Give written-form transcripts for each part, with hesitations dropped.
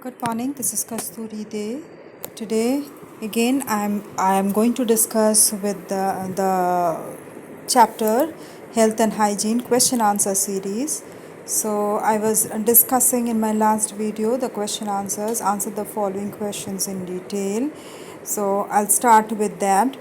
Good morning. This is Kasturi Day. Today, again, I am going to discuss with the chapter Health and Hygiene question answer series. So I was discussing in my last video the question answers. Answer the following questions in detail. So I'll start with that.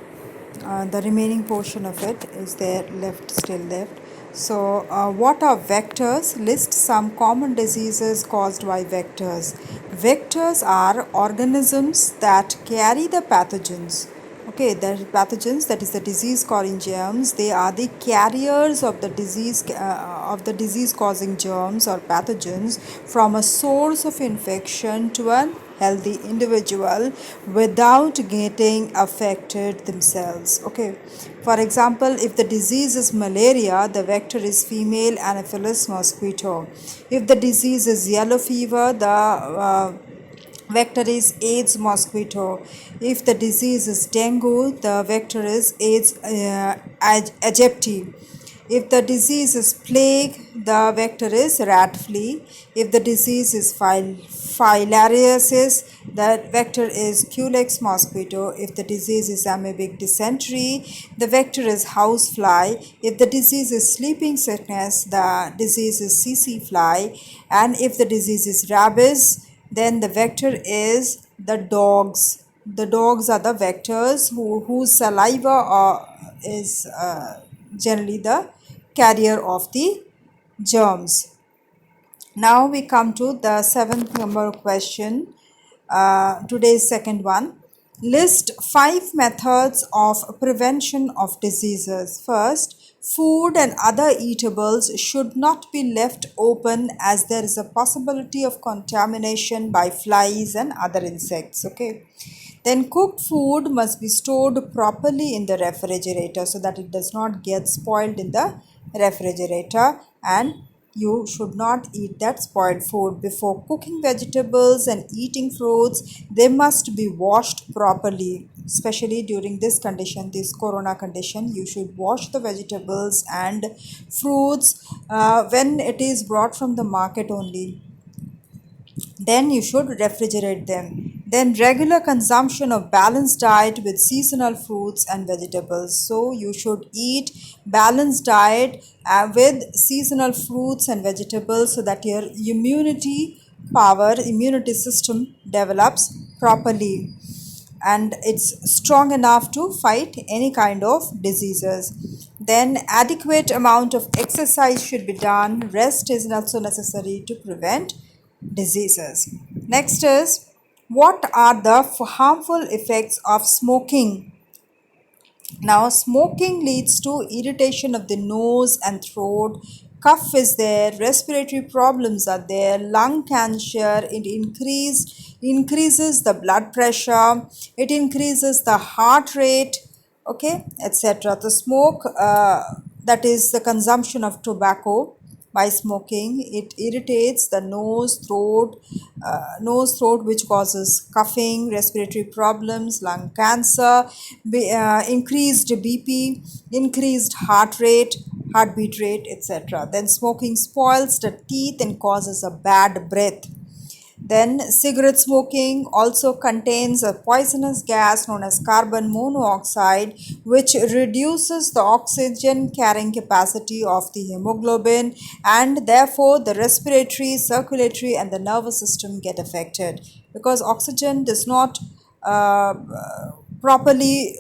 The remaining portion of it is there still left. So what are vectors? List some common diseases caused by vectors. Vectors are organisms that carry the pathogens. Okay, the pathogens, that is the disease causing germs, they are the carriers of the disease causing germs or pathogens from a source of infection to a healthy individual without getting affected themselves. Okay, for example, if the disease is malaria, the vector is female anopheles mosquito. If the disease is yellow fever, the vector is Aedes mosquito. If the disease is dengue, the vector is Aedes aegypti. If the disease is plague, the vector is rat flea. If the disease is filariasis, the vector is Culex mosquito. If the disease is amoebic dysentery, the vector is house fly. If the disease is sleeping sickness, the disease is CC fly. And if the disease is rabies, then the vector is the dogs. The dogs are the vectors whose saliva is generally the carrier of the germs. Now we come to the seventh number question. Today's second one. List 5 methods of prevention of diseases. First, food and other eatables should not be left open as there is a possibility of contamination by flies and other insects. Okay. Then cooked food must be stored properly in the refrigerator so that it does not get spoiled in the refrigerator, and you should not eat that spoiled food. Before cooking vegetables and eating fruits, they must be washed properly. Especially during this condition, this corona condition, you should wash the vegetables and fruits when it is brought from the market only. Then you should refrigerate them. Then regular consumption of balanced diet with seasonal fruits and vegetables. So you should eat balanced diet with seasonal fruits and vegetables so that your immunity system develops properly and it's strong enough to fight any kind of diseases. Then adequate amount of exercise should be done. Rest is also necessary to prevent diseases. Next is, what are the harmful effects of smoking? Now, smoking leads to irritation of the nose and throat. Cough is there, respiratory problems are there, lung cancer. It increases the blood pressure, it increases the heart rate, okay, etc. The smoke, that is the consumption of tobacco by smoking, it irritates the nose throat, which causes coughing, respiratory problems, lung cancer, increased bp, increased heartbeat rate, etc. Then smoking spoils the teeth and causes a bad breath. Then cigarette smoking also contains a poisonous gas known as carbon monoxide, which reduces the oxygen carrying capacity of the hemoglobin, and therefore the respiratory, circulatory and the nervous system get affected because oxygen does not properly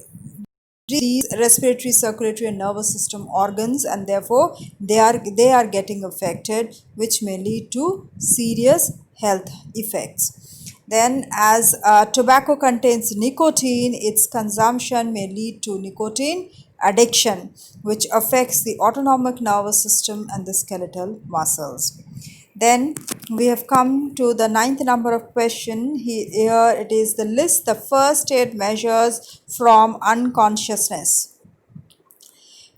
these respiratory, circulatory and nervous system organs, and therefore they are getting affected, which may lead to serious health effects. Then as tobacco contains nicotine, its consumption may lead to nicotine addiction, which affects the autonomic nervous system and the skeletal muscles. Then we have come to the ninth number of question. Here it is the list the first aid measures from unconsciousness.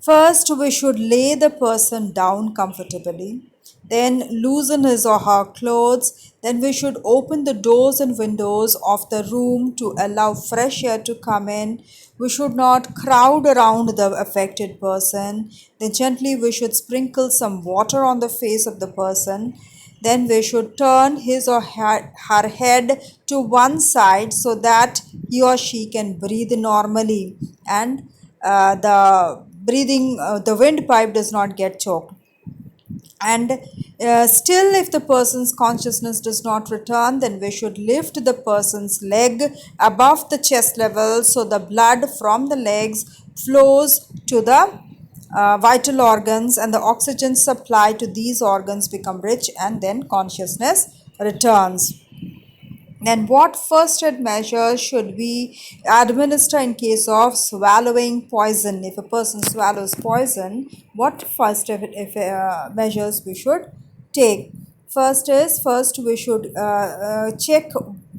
First, we should lay the person down comfortably. Then loosen his or her clothes. Then we should open the doors and windows of the room to allow fresh air to come in. We should not crowd around the affected person. Then gently we should sprinkle some water on the face of the person. then we should turn his or her head to one side so that he or she can breathe normally, and the windpipe does not get choked. And still, if the person's consciousness does not return, then we should lift the person's leg above the chest level so the blood from the legs flows to the vital organs, and the oxygen supply to these organs become rich, and then consciousness returns. Then what first aid measures should we administer in case of swallowing poison? If a person swallows poison, what first aid measures we should take? First we should check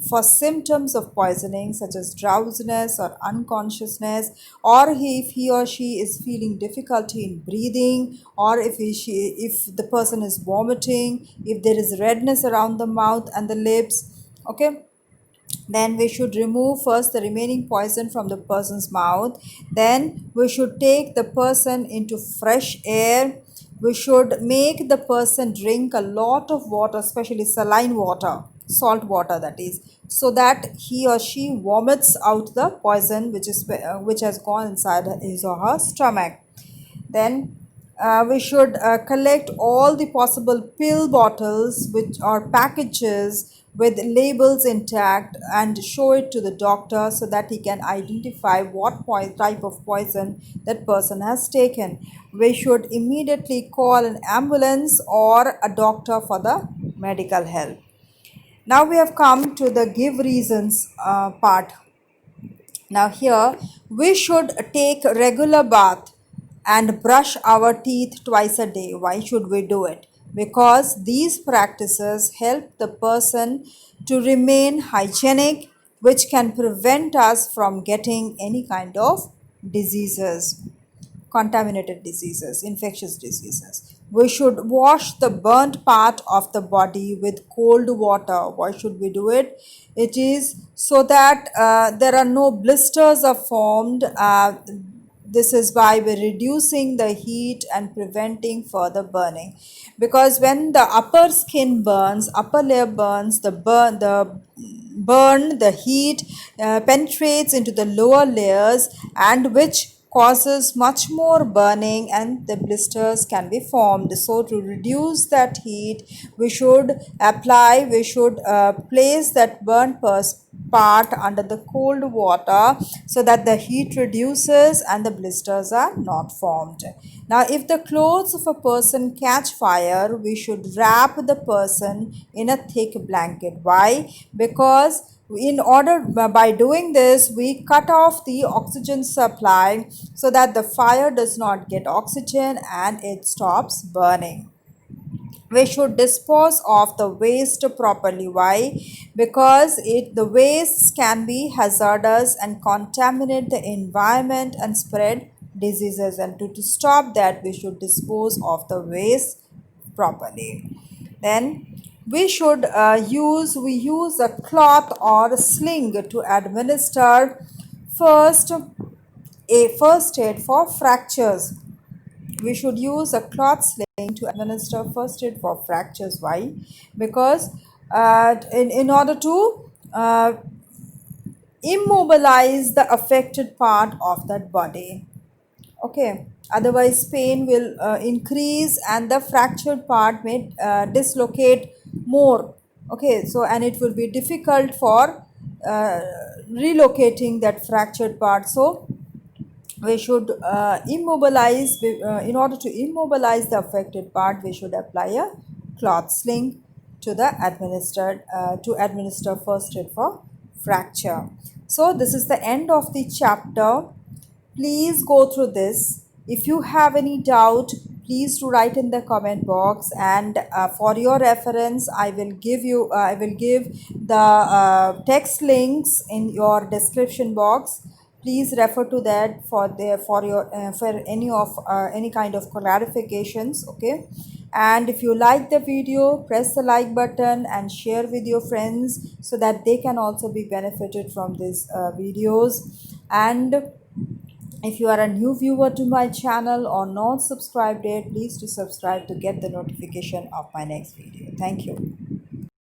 for symptoms of poisoning such as drowsiness or unconsciousness, or if he or she is feeling difficulty in breathing, or if the person is vomiting, if there is redness around the mouth and the lips. Okay, then we should remove first the remaining poison from the person's mouth. Then we should take the person into fresh air. We should make the person drink a lot of water, especially saline water, salt water, that is, so that he or she vomits out the poison which has gone inside his or her stomach. Then we should collect all the possible pill bottles which are packages with labels intact and show it to the doctor so that he can identify what type of poison that person has taken. We should immediately call an ambulance or a doctor for the medical help. Now we have come to the give reasons part. Now here we should take regular bath and brush our teeth twice a day. Why should we do it? Because these practices help the person to remain hygienic, which can prevent us from getting any kind of diseases, contaminated diseases, infectious diseases. We should wash the burnt part of the body with cold water. Why should we do it? It is so that there are no blisters are formed. This is by reducing the heat and preventing further burning. Because when the upper skin burns, upper layer burns, the heat penetrates into the lower layers, and which causes much more burning, and the blisters can be formed. So to reduce that heat, we should place that burnt part under the cold water so that the heat reduces and the blisters are not formed. Now, if the clothes of a person catch fire, we should wrap the person in a thick blanket. Why? Because by doing this, we cut off the oxygen supply so that the fire does not get oxygen and it stops burning. We should dispose of the waste properly. Why? Because the wastes can be hazardous and contaminate the environment and spread diseases, and to stop that, we should dispose of the waste properly. Then we use a cloth or a sling to administer first first aid for fractures. We should use a cloth sling to administer first aid for fractures. Why? Because in order to immobilize the affected part of that body. Okay, otherwise pain will increase and the fractured part may dislocate more. Okay, so and it will be difficult for relocating that fractured part. So we should immobilize in order to immobilize the affected part, we should apply a cloth sling to the administered to administer first aid for fracture. So this is the end of the chapter. Please go through this. If you have any doubt, please do write in the comment box, and for your reference I will give the text links in your description box. Please refer to that for any kind of clarifications. Okay, and if you like the video, press the like button and share with your friends so that they can also be benefited from these videos. And If you are a new viewer to my channel or not subscribed yet, please do subscribe to get the notification of my next video. Thank you.